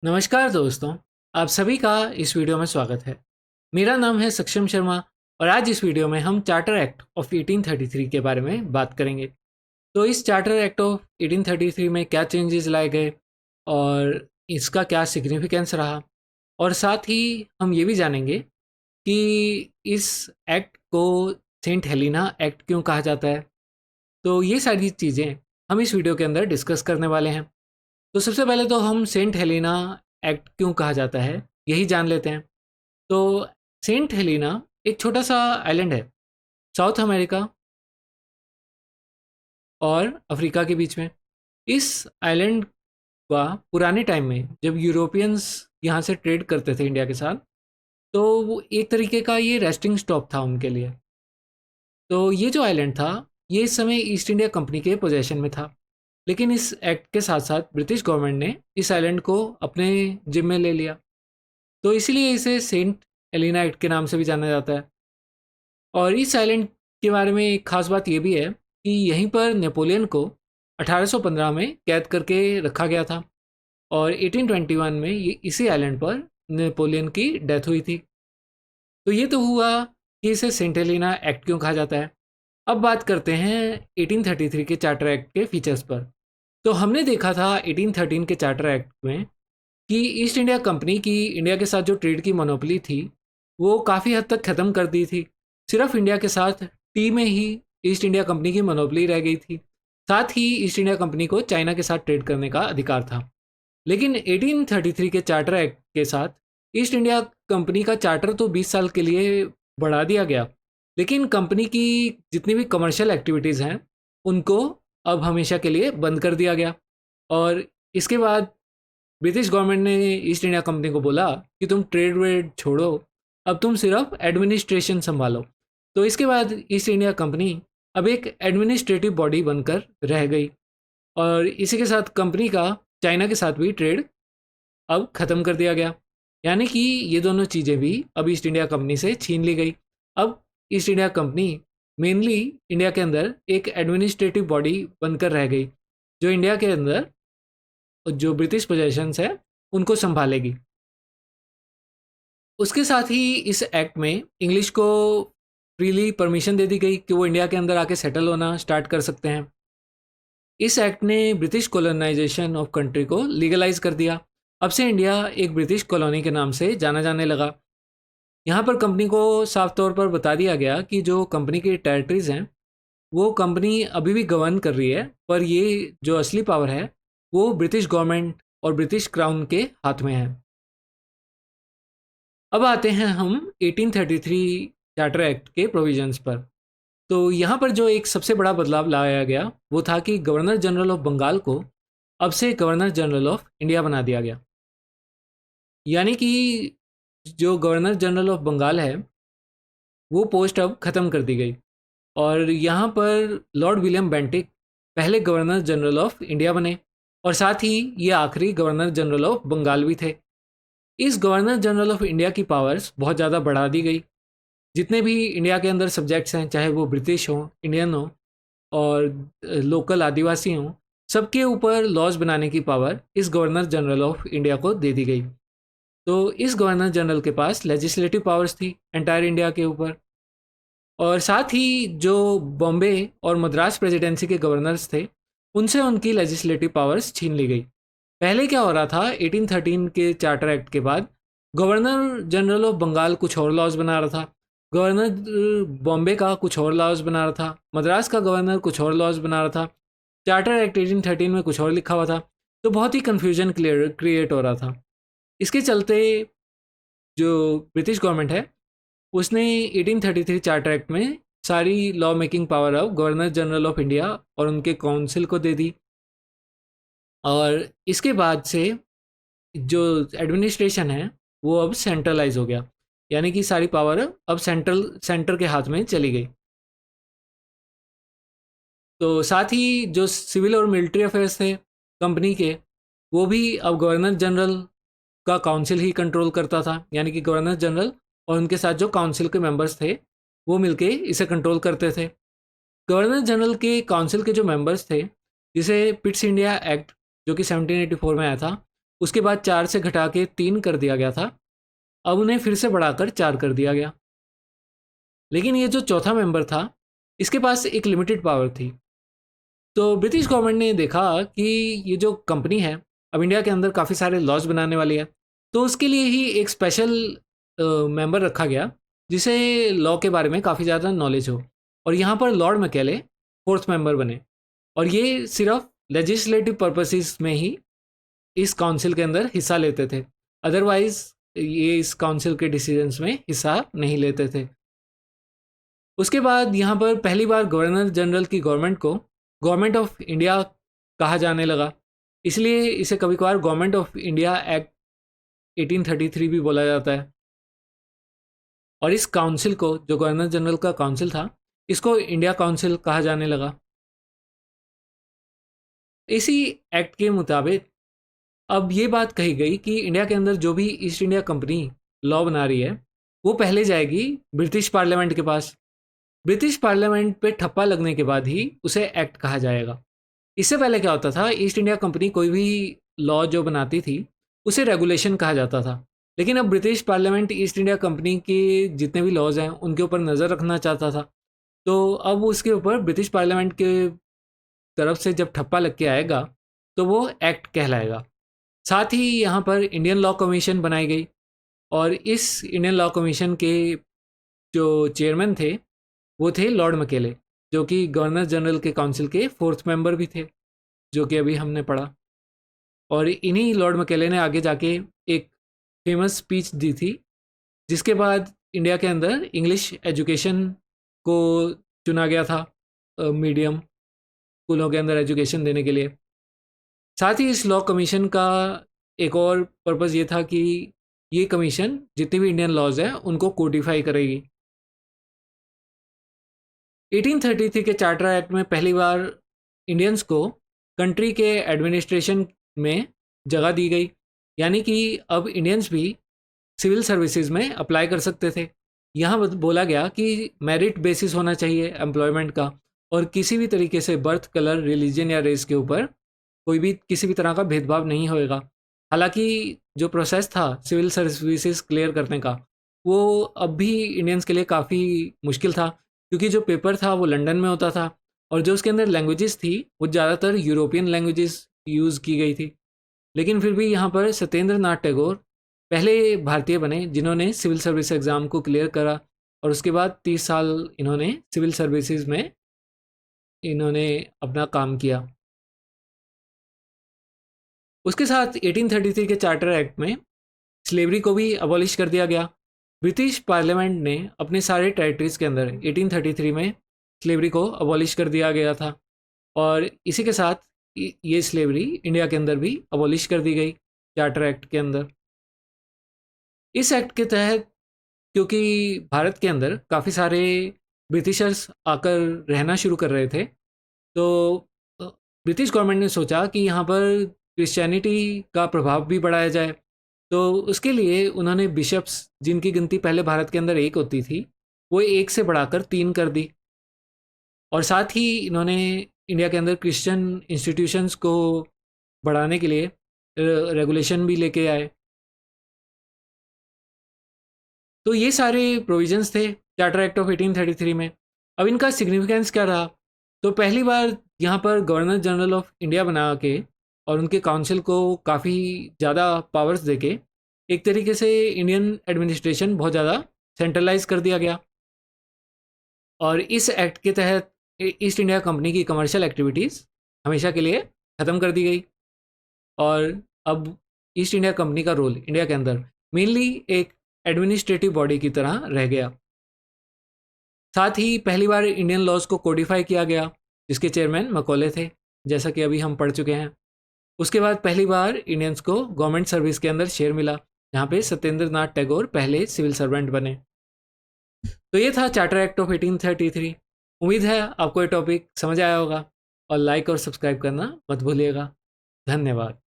नमस्कार दोस्तों, आप सभी का इस वीडियो में स्वागत है। मेरा नाम है सक्षम शर्मा और आज इस वीडियो में हम चार्टर एक्ट ऑफ 1833 के बारे में बात करेंगे। तो इस चार्टर एक्ट ऑफ 1833 में क्या चेंजेस लाए गए और इसका क्या सिग्निफिकेंस रहा, और साथ ही हम ये भी जानेंगे कि इस एक्ट को सेंट हेलिना एक्ट क्यों कहा जाता है। तो ये सारी चीज़ें हम इस वीडियो के अंदर डिस्कस करने वाले हैं। तो सबसे पहले तो हम सेंट हेलेना एक्ट क्यों कहा जाता है यही जान लेते हैं। तो सेंट हेलेना एक छोटा सा आइलैंड है साउथ अमेरिका और अफ्रीका के बीच में। इस आइलैंड का पुराने टाइम में जब यूरोपियंस यहाँ से ट्रेड करते थे इंडिया के साथ, तो वो एक तरीके का ये रेस्टिंग स्टॉप था उनके लिए। तो ये जो आइलैंड था ये इस समय ईस्ट इंडिया कंपनी के पोजेशन में था, लेकिन इस एक्ट के साथ साथ ब्रिटिश गवर्नमेंट ने इस आइलैंड को अपने जिम में ले लिया। तो इसीलिए इसे सेंट एलिना एक्ट के नाम से भी जाना जाता है। और इस आइलैंड के बारे में एक खास बात यह भी है कि यहीं पर नेपोलियन को 1815 में कैद करके रखा गया था और 1821 में ये इसी आइलैंड पर नेपोलियन की डेथ हुई थी। तो ये तो हुआ कि इसे सेंट एलिना एक्ट क्यों कहा जाता है। अब बात करते हैं 1833 के चार्टर एक्ट के फीचर्स पर। तो हमने देखा था 1813 के चार्टर एक्ट में कि ईस्ट इंडिया कंपनी की इंडिया के साथ जो ट्रेड की मोनोपोली थी वो काफ़ी हद तक ख़त्म कर दी थी। सिर्फ इंडिया के साथ टी में ही ईस्ट इंडिया कंपनी की मोनोपोली रह गई थी। साथ ही ईस्ट इंडिया कंपनी को चाइना के साथ ट्रेड करने का अधिकार था। लेकिन 1833 के चार्टर एक्ट के साथ ईस्ट इंडिया कंपनी का चार्टर तो 20 साल के लिए बढ़ा दिया गया, लेकिन कंपनी की जितनी भी कमर्शियल एक्टिविटीज़ हैं उनको अब हमेशा के लिए बंद कर दिया गया। और इसके बाद ब्रिटिश गवर्नमेंट ने ईस्ट इंडिया कंपनी को बोला कि तुम ट्रेड वेड छोड़ो, अब तुम सिर्फ एडमिनिस्ट्रेशन संभालो। तो इसके बाद ईस्ट इंडिया कंपनी अब एक एडमिनिस्ट्रेटिव बॉडी बनकर रह गई और इसी के साथ कंपनी का चाइना के साथ भी ट्रेड अब ख़त्म कर दिया गया। यानी कि ये दोनों चीज़ें भी अब ईस्ट इंडिया कंपनी से छीन ली गई। अब east India company mainly India के अंदर एक एडमिनिस्ट्रेटिव बॉडी बनकर रह गई जो इंडिया के अंदर जो ब्रिटिश पोजेशंस है उनको संभालेगी। उसके साथ ही इस एक्ट में इंग्लिश को फ्रीली परमिशन दे दी गई कि वो इंडिया के अंदर आके सेटल होना स्टार्ट कर सकते हैं। इस एक्ट ने ब्रिटिश कॉलोनाइजेशन ऑफ कंट्री को लीगलाइज कर दिया। अब से इंडिया एक ब्रिटिश कॉलोनी के नाम से जाना जाने लगा। यहाँ पर कंपनी को साफ तौर पर बता दिया गया कि जो कंपनी की टेरिटरीज हैं वो कंपनी अभी भी गवर्न कर रही है, पर ये जो असली पावर है वो ब्रिटिश गवर्नमेंट और ब्रिटिश क्राउन के हाथ में है। अब आते हैं हम 1833 चार्टर एक्ट के प्रोविजंस पर। तो यहाँ पर जो एक सबसे बड़ा बदलाव लाया गया वो था कि गवर्नर जनरल ऑफ बंगाल को अब से गवर्नर जनरल ऑफ इंडिया बना दिया गया। यानी कि जो गवर्नर जनरल ऑफ बंगाल है वो पोस्ट अब ख़त्म कर दी गई और यहाँ पर लॉर्ड विलियम बेंटिक पहले गवर्नर जनरल ऑफ इंडिया बने और साथ ही ये आखिरी गवर्नर जनरल ऑफ बंगाल भी थे। इस गवर्नर जनरल ऑफ इंडिया की पावर्स बहुत ज़्यादा बढ़ा दी गई। जितने भी इंडिया के अंदर सब्जेक्ट्स हैं, चाहे वो ब्रिटिश हों, इंडियन हों और लोकल आदिवासी हों, सबके ऊपर लॉज बनाने की पावर इस गवर्नर जनरल ऑफ इंडिया को दे दी गई। तो इस गवर्नर जनरल के पास लेजिस्लेटिव पावर्स थी एंटायर इंडिया के ऊपर। और साथ ही जो बॉम्बे और मद्रास प्रेसिडेंसी के गवर्नर्स थे उनसे उनकी लेजिस्लेटिव पावर्स छीन ली गई। पहले क्या हो रहा था, 1813 के चार्टर एक्ट के बाद गवर्नर जनरल ऑफ बंगाल कुछ और लॉज बना रहा था, गवर्नर बॉम्बे का कुछ और लॉज बना रहा था, मद्रास का गवर्नर कुछ और लॉज बना रहा था, चार्टर एक्ट 1813 में कुछ और लिखा हुआ था। तो बहुत ही कन्फ्यूजन क्रिएट हो रहा था। इसके चलते जो ब्रिटिश गवर्नमेंट है उसने 1833 चार्टर एक्ट में सारी लॉ मेकिंग पावर अब गवर्नर जनरल ऑफ इंडिया और उनके काउंसिल को दे दी। और इसके बाद से जो एडमिनिस्ट्रेशन है वो अब सेंट्रलाइज हो गया, यानी कि सारी पावर अब सेंटर के हाथ में चली गई। तो साथ ही जो सिविल और मिलिट्री अफेयर्स थे कंपनी के वो भी अब गवर्नर जनरल का काउंसिल ही कंट्रोल करता था। यानी कि गवर्नर जनरल और उनके साथ जो काउंसिल के मेंबर्स थे वो मिलके इसे कंट्रोल करते थे। गवर्नर जनरल के काउंसिल के जो मेंबर्स थे, जिसे पिट्स इंडिया एक्ट जो कि 1784 में आया था, उसके बाद 4 से घटा के 3 कर दिया गया था। अब उन्हें फिर से बढ़ाकर 4 कर दिया गया। लेकिन ये जो चौथा मेंबर था, इसके पास एक लिमिटेड पावर थी। तो ब्रिटिश गवर्नमेंट ने देखा कि ये जो कंपनी है अब इंडिया के अंदर काफ़ी सारे लॉज बनाने वाली है, तो उसके लिए ही एक स्पेशल मेंबर रखा गया जिसे लॉ के बारे में काफ़ी ज़्यादा नॉलेज हो। और यहाँ पर लॉर्ड मैकेले फोर्थ मेंबर बने, और ये सिर्फ लेजिस्लेटिव पर्पसेस में ही इस काउंसिल के अंदर हिस्सा लेते थे। अदरवाइज ये इस काउंसिल के डिसीजंस में हिस्सा नहीं लेते थे। उसके बाद यहाँ पर पहली बार गवर्नर जनरल की गवर्नमेंट को गवर्नमेंट ऑफ इंडिया कहा जाने लगा, इसलिए इसे कभी कभार गवर्नमेंट ऑफ इंडिया एक्ट 1833 भी बोला जाता है। और इस काउंसिल को, जो गवर्नर जनरल का काउंसिल था, इसको इंडिया काउंसिल कहा जाने लगा। इसी एक्ट के मुताबिक अब ये बात कही गई कि इंडिया के अंदर जो भी ईस्ट इंडिया कंपनी लॉ बना रही है वो पहले जाएगी ब्रिटिश पार्लियामेंट के पास। ब्रिटिश पार्लियामेंट पे ठप्पा लगने के बाद ही उसे एक्ट कहा जाएगा। इससे पहले क्या होता था, ईस्ट इंडिया कंपनी कोई भी लॉ जो बनाती थी उसे रेगुलेशन कहा जाता था। लेकिन अब British parliament east India company के जितने भी लॉज हैं उनके ऊपर नज़र रखना चाहता था, तो अब उसके ऊपर ब्रिटिश पार्लियामेंट के तरफ से जब ठप्पा लग के आएगा तो वो एक्ट कहलाएगा। साथ ही यहाँ पर इंडियन लॉ कमीशन बनाई गई, और इस इंडियन लॉ कमीशन के जो चेयरमैन थे वो थे लॉर्ड मैकेले, जो कि गवर्नर जनरल के काउंसिल के फोर्थ मेंबर भी थे, जो कि अभी हमने पढ़ा। और इन्हीं लॉर्ड मैकेले ने आगे जाके एक फेमस स्पीच दी थी, जिसके बाद इंडिया के अंदर इंग्लिश एजुकेशन को चुना गया था मीडियम स्कूलों के अंदर एजुकेशन देने के लिए। साथ ही इस लॉ कमीशन का एक और पर्पज़ ये था कि ये कमीशन जितने भी इंडियन लॉज हैं उनको कोडिफाई करेगी। 1833 के चार्टर एक्ट में पहली बार इंडियंस को कंट्री के एडमिनिस्ट्रेशन में जगह दी गई, यानी कि अब इंडियंस भी सिविल सर्विसेज में अप्लाई कर सकते थे। यहाँ बोला गया कि मेरिट बेसिस होना चाहिए एम्प्लॉयमेंट का, और किसी भी तरीके से बर्थ, कलर, रिलीजन या रेस के ऊपर कोई भी किसी भी तरह का भेदभाव नहीं होएगा। हालांकि जो प्रोसेस था सिविल सर्विसेज क्लियर करने का, वो अब भी इंडियंस के लिए काफ़ी मुश्किल था, क्योंकि जो पेपर था वो लंदन में होता था, और जो उसके अंदर लैंग्वेजेस थी वो ज़्यादातर यूरोपियन लैंग्वेजेस यूज़ की गई थी। लेकिन फिर भी यहाँ पर सत्येंद्र नाथ टैगोर पहले भारतीय बने जिन्होंने सिविल सर्विस एग्ज़ाम को क्लियर करा, और उसके बाद 30 साल इन्होंने सिविल सर्विसेज में इन्होंने अपना काम किया। उसके साथ 1833 के चार्टर एक्ट में स्लेवरी को भी अबॉलिश कर दिया गया। ब्रिटिश पार्लियामेंट ने अपने सारे टेरिटरीज़ के अंदर 1833 में स्लेवरी को अबॉलिश कर दिया गया था, और इसी के साथ ये स्लेवरी इंडिया के अंदर भी अबॉलिश कर दी गई चार्टर एक्ट के अंदर। इस एक्ट के तहत, क्योंकि भारत के अंदर काफ़ी सारे ब्रिटिशर्स आकर रहना शुरू कर रहे थे, तो ब्रिटिश गवर्नमेंट ने सोचा कि यहाँ पर क्रिश्चियनिटी का प्रभाव भी बढ़ाया जाए। तो उसके लिए उन्होंने बिशप्स, जिनकी गिनती पहले भारत के अंदर 1 होती थी, वो 1 से बढ़ाकर 3 कर दी। और साथ ही इन्होंने इंडिया के अंदर क्रिश्चियन इंस्टीट्यूशंस को बढ़ाने के लिए रेगुलेशन भी लेके आए। तो ये सारे प्रोविजंस थे चार्टर एक्ट ऑफ 1833 में। अब इनका सिग्निफिकेंस क्या रहा? तो पहली बार यहाँ पर गवर्नर जनरल ऑफ इंडिया बना के और उनके काउंसिल को काफ़ी ज़्यादा पावर्स देके एक तरीके से इंडियन एडमिनिस्ट्रेशन बहुत ज़्यादा सेंट्रलाइज कर दिया गया। और इस एक्ट के तहत ईस्ट इंडिया कंपनी की कमर्शियल एक्टिविटीज़ हमेशा के लिए ख़त्म कर दी गई, और अब ईस्ट इंडिया कंपनी का रोल इंडिया के अंदर मेनली एक एडमिनिस्ट्रेटिव बॉडी की तरह रह गया। साथ ही पहली बार इंडियन लॉज को कोडिफाई किया गया, जिसके चेयरमैन मकौले थे, जैसा कि अभी हम पढ़ चुके हैं। उसके बाद पहली बार इंडियंस को गवर्नमेंट सर्विस के अंदर शेयर मिला, जहाँ पे सत्येंद्र नाथ टैगोर पहले सिविल सर्वेंट बने। तो ये था चार्टर एक्ट ऑफ 1833। उम्मीद है आपको ये टॉपिक समझ आया होगा, और लाइक और सब्सक्राइब करना मत भूलिएगा। धन्यवाद।